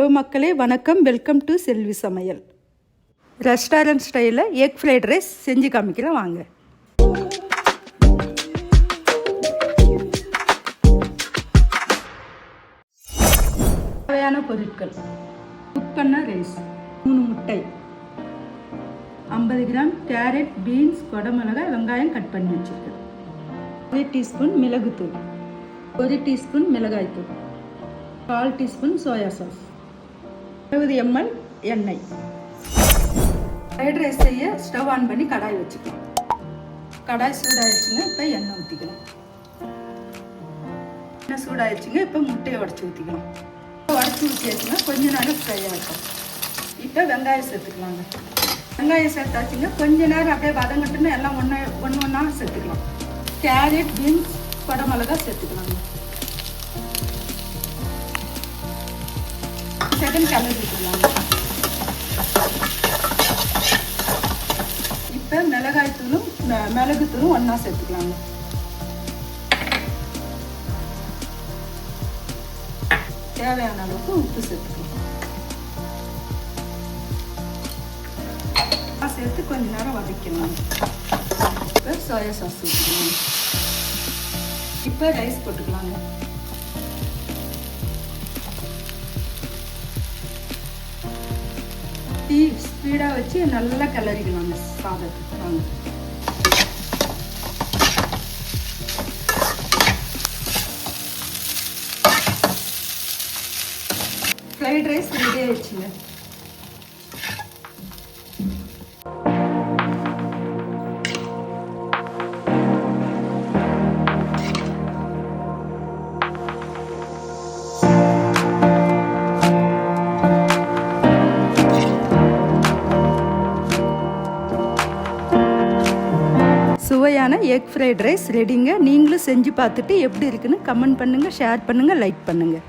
Hello மக்களே, வணக்கம். Welcome to செல்வி சமையல். ரெஸ்டாரண்ட் ஸ்டைலில் எக் ஃப்ரைட் ரைஸ் செஞ்சு காமிக்கிறேன் வாங்க. தேவையான பொருட்கள்: குக் பண்ண ரைஸ், 3 முட்டை, 50 கிராம் கேரட், பீன்ஸ், கொடமிளகாய், வெங்காயம் கட் பண்ணி வச்சுருக்கேன். 1 டீஸ்பூன் மிளகுத்தூள், 1 டீஸ்பூன் மிளகாய்த்தூள், 1/4 டீஸ்பூன் சோயா சாஸ், 20 ml எண்ணெய். ஃப்ரைட் ரைஸ் செய்ய ஸ்டவ் ஆன் பண்ணி கடாய் வச்சுக்கலாம். கடாய் சூடாகிடுச்சுங்க. இப்போ எண்ணெய் ஊற்றிக்கலாம். எண்ணெய் சூடாகிடுச்சுங்க. இப்போ முட்டையை உடச்சி ஊற்றிக்கலாம். உடச்சி ஊற்றியாச்சுன்னா கொஞ்ச நேரம் ஃப்ரை ஆகிடும். இப்போ வெங்காயம் சேர்த்துக்கலாங்க. வெங்காயம் சேர்த்தாச்சுங்க. கொஞ்ச நேரம் அப்படியே வதங்கட்டுன்னு எல்லாம் ஒன்று ஒன்றா சேர்த்துக்கலாம். கேரட், பீன்ஸ், கொடமிளகா சேர்த்துக்கலாங்க. செகண்ட் கிளறி விட்டுக்கலாங்க. இப்போ மிளகாய்த்தூளும் மிளகுத்தூளும் ஒன்றா சேர்த்துக்கலாங்க. தேவையான அளவுக்கு உப்பு சேர்த்துக்கலாம். சேர்த்து கொஞ்ச நேரம் வதக்கலாம். இப்போ சோயா சாஸ் ஊற்றிக்கலாம். இப்போ ரைஸ் போட்டுக்கலாங்க. டீ ஸ்பீடாக வச்சு நல்லா கிளறிக்கலாங்க சாதத்துக்கு. வாங்க. ஃப்ரைட் ரைஸ் ரெடி ஆயிடுச்சுங்க. சுவையான எக் ஃப்ரைட் ரைஸ் ரெடிங்க. நீங்களும் செஞ்சு பார்த்துட்டு எப்படி இருக்குன்னு கமெண்ட் பண்ணுங்கள், ஷேர் பண்ணுங்கள், லைக் பண்ணுங்கள்.